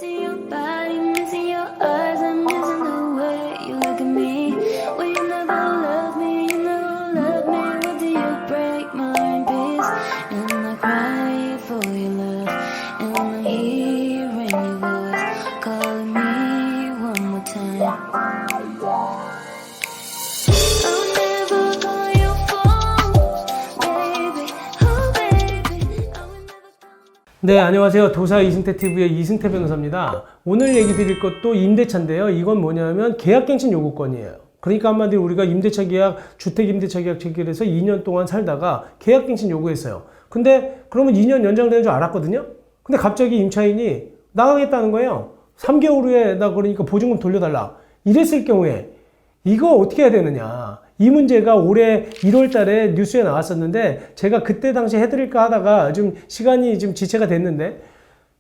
Missing your body, missing your eyes, I'm missing the way you look at me. Well, you never love me, you never love me. What do you break my heart in peace? And I cry for your love, and I'm hearing your voice calling me one more time. I'll never call your phone, baby, oh baby. I will never call. 네, 안녕하세요. 도사 이승태 TV의 이승태 변호사입니다. 오늘 얘기 드릴 것도 임대차인데요. 이건 뭐냐면 계약갱신 요구권이에요. 그러니까 한마디로 우리가 임대차 계약, 주택임대차 계약 체결해서 2년 동안 살다가 계약갱신 요구했어요. 근데 그러면 2년 연장되는 줄 알았거든요. 근데 갑자기 임차인이 나가겠다는 거예요. 3개월 후에 나 그러니까 보증금 돌려달라. 이랬을 경우에 이거 어떻게 해야 되느냐. 이 문제가 올해 1월 달에 뉴스에 나왔었는데 제가 그때 당시 해드릴까 하다가 좀 시간이 좀 지체가 됐는데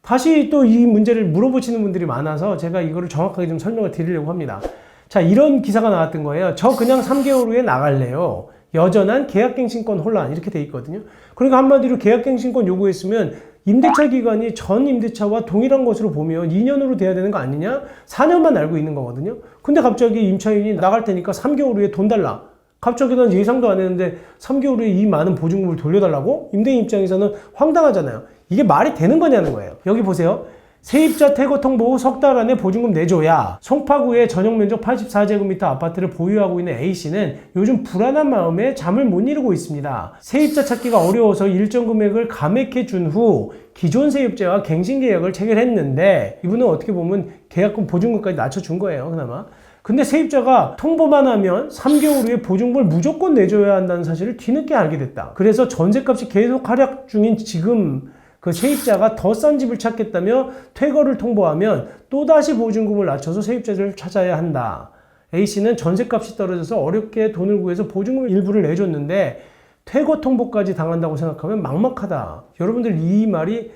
다시 또 이 문제를 물어보시는 분들이 많아서 제가 이거를 정확하게 좀 설명을 드리려고 합니다. 자, 이런 기사가 나왔던 거예요. 저 그냥 3개월 후에 나갈래요. 여전한 계약갱신권 혼란 이렇게 돼 있거든요. 그러니까 한마디로 계약갱신권 요구했으면 임대차 기간이 전 임대차와 동일한 것으로 보면 2년으로 돼야 되는 거 아니냐? 4년만 알고 있는 거거든요. 근데 갑자기 임차인이 나갈 테니까 3개월 후에 돈 달라. 갑자기 난 예상도 안 했는데 3개월 후에 이 많은 보증금을 돌려달라고? 임대인 입장에서는 황당하잖아요. 이게 말이 되는 거냐는 거예요. 여기 보세요. 세입자 퇴거 통보 후 석 달 안에 보증금 내줘야. 송파구의 전용 면적 84제곱미터 아파트를 보유하고 있는 A씨는 요즘 불안한 마음에 잠을 못 이루고 있습니다. 세입자 찾기가 어려워서 일정 금액을 감액해 준 후 기존 세입자와 갱신 계약을 체결했는데 이분은 어떻게 보면 계약금 보증금까지 낮춰준 거예요. 그나마. 근데 세입자가 통보만 하면 3개월 후에 보증금을 무조건 내줘야 한다는 사실을 뒤늦게 알게 됐다. 그래서 전세값이 계속 하락 중인 지금 그 세입자가 더 싼 집을 찾겠다며 퇴거를 통보하면 또다시 보증금을 낮춰서 세입자를 찾아야 한다. A씨는 전세값이 떨어져서 어렵게 돈을 구해서 보증금 일부를 내줬는데 퇴거 통보까지 당한다고 생각하면 막막하다. 여러분들 이 말이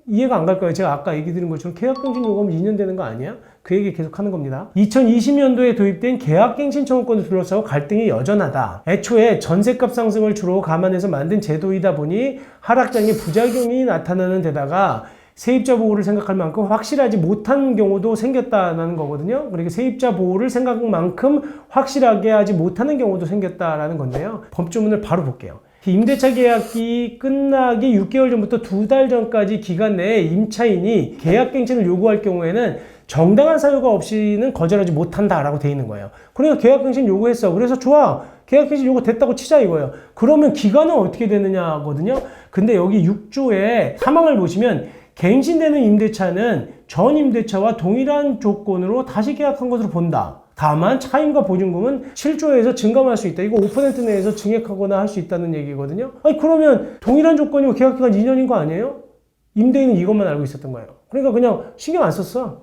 이해가 안 갈까요? 제가 아까 얘기 드린 것처럼 계약갱신 요구하면 2년 되는 거 아니야? 그 얘기 계속 하는 겁니다. 2020년도에 도입된 계약갱신 청구권을 둘러싸고 갈등이 여전하다. 애초에 전세값 상승을 주로 감안해서 만든 제도이다 보니 하락장애 부작용이 나타나는 데다가 세입자 보호를 생각할 만큼 확실하지 못한 경우도 생겼다는 거거든요. 그러니까 세입자 보호를 생각한 만큼 확실하게 하지 못하는 경우도 생겼다라는 건데요. 법조문을 바로 볼게요. 임대차 계약이 끝나기 6개월 전부터 2달 전까지 기간 내에 임차인이 계약갱신을 요구할 경우에는 정당한 사유가 없이는 거절하지 못한다라고 돼 있는 거예요. 그러니까 계약갱신 요구했어. 그래서 좋아. 계약갱신 요구 됐다고 치자 이거예요. 그러면 기간은 어떻게 되느냐거든요. 근데 여기 6조의 사망을 보시면 갱신되는 임대차는 전 임대차와 동일한 조건으로 다시 계약한 것으로 본다. 다만 차임과 보증금은 7조에서 증감할 수 있다. 이거 5% 내에서 증액하거나 할 수 있다는 얘기거든요. 아니 그러면 동일한 조건이면 계약기간 2년인 거 아니에요? 임대인은 이것만 알고 있었던 거예요. 그러니까 그냥 신경 안 썼어.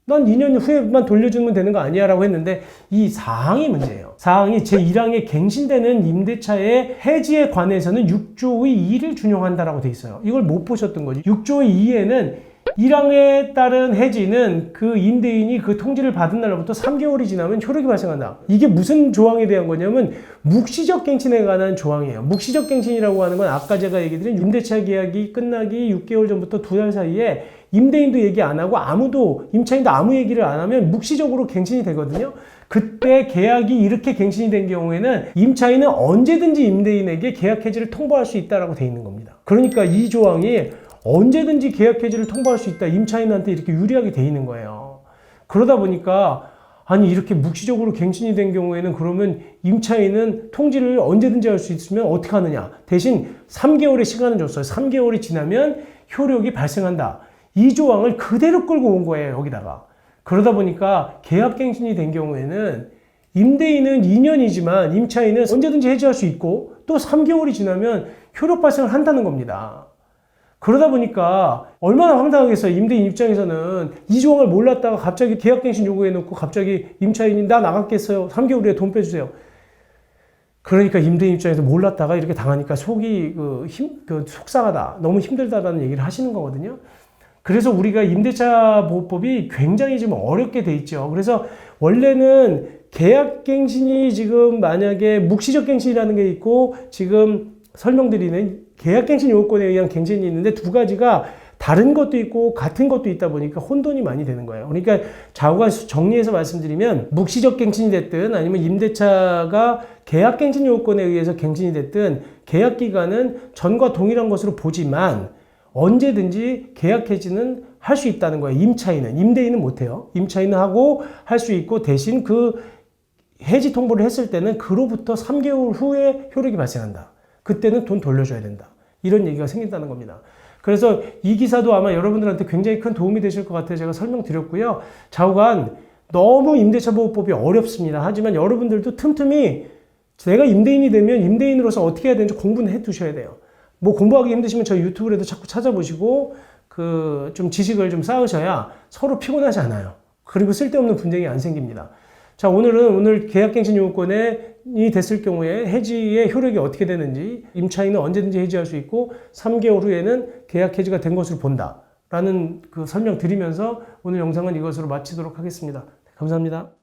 난 2년 후에만 돌려주면 되는 거 아니야 라고 했는데 이 사항이 문제예요. 사항이 제1항에 갱신되는 임대차의 해지에 관해서는 6조의 2를 준용한다라고 돼 있어요. 이걸 못 보셨던 거죠. 6조의 2에는 1항에 따른 해지는 그 임대인이 그 통지를 받은 날로부터 3개월이 지나면 효력이 발생한다. 이게 무슨 조항에 대한 거냐면 묵시적 갱신에 관한 조항이에요. 묵시적 갱신이라고 하는 건 아까 제가 얘기 드린 임대차 계약이 끝나기 6개월 전부터 2달 사이에 임대인도 얘기 안 하고 아무도 임차인도 아무 얘기를 안 하면 묵시적으로 갱신이 되거든요. 그때 계약이 이렇게 갱신이 된 경우에는 임차인은 언제든지 임대인에게 계약 해지를 통보할 수 있다라고 돼 있는 겁니다. 그러니까 이 조항이 언제든지 계약 해지를 통보할 수 있다. 임차인한테 이렇게 유리하게 돼 있는 거예요. 그러다 보니까 아니 이렇게 묵시적으로 갱신이 된 경우에는 그러면 임차인은 통지를 언제든지 할 수 있으면 어떻게 하느냐. 대신 3개월의 시간을 줬어요. 3개월이 지나면 효력이 발생한다. 이 조항을 그대로 끌고 온 거예요. 여기다가. 그러다 보니까 계약갱신이 된 경우에는 임대인은 2년이지만 임차인은 언제든지 해지할 수 있고 또 3개월이 지나면 효력 발생을 한다는 겁니다. 그러다 보니까 얼마나 황당하겠어요. 임대인 입장에서는 이 조항을 몰랐다가 갑자기 계약갱신 요구해놓고 갑자기 임차인이 나 나갔겠어요. 3개월 후에 돈 빼주세요. 그러니까 임대인 입장에서 몰랐다가 이렇게 당하니까 속이 속상하다. 너무 힘들다라는 얘기를 하시는 거거든요. 그래서 우리가 임대차 보호법이 굉장히 좀 어렵게 돼 있죠. 그래서 원래는 계약갱신이 지금 만약에 묵시적 갱신이라는 게 있고 지금 설명드리는 계약갱신 요건에 의한 갱신이 있는데 두 가지가 다른 것도 있고 같은 것도 있다 보니까 혼돈이 많이 되는 거예요. 그러니까 좌우간 정리해서 말씀드리면 묵시적 갱신이 됐든 아니면 임대차가 계약갱신 요건에 의해서 갱신이 됐든 계약 기간은 전과 동일한 것으로 보지만 언제든지 계약 해지는 할 수 있다는 거예요. 임차인은. 임대인은 못해요. 임차인은 하고 할 수 있고 대신 그 해지 통보를 했을 때는 그로부터 3개월 후에 효력이 발생한다. 그때는 돈 돌려줘야 된다. 이런 얘기가 생긴다는 겁니다. 그래서 이 기사도 아마 여러분들한테 굉장히 큰 도움이 되실 것 같아요. 제가 설명드렸고요. 좌우간 너무 임대차보호법이 어렵습니다. 하지만 여러분들도 틈틈이 내가 임대인이 되면 임대인으로서 어떻게 해야 되는지 공부는 해 두셔야 돼요. 뭐 공부하기 힘드시면 저희 유튜브라도 자꾸 찾아보시고 좀 지식을 좀 쌓으셔야 서로 피곤하지 않아요. 그리고 쓸데없는 분쟁이 안 생깁니다. 자, 오늘 계약갱신 요건이 됐을 경우에 해지의 효력이 어떻게 되는지, 임차인은 언제든지 해지할 수 있고 3개월 후에는 계약 해지가 된 것으로 본다 라는 그 설명 드리면서 오늘 영상은 이것으로 마치도록 하겠습니다. 감사합니다.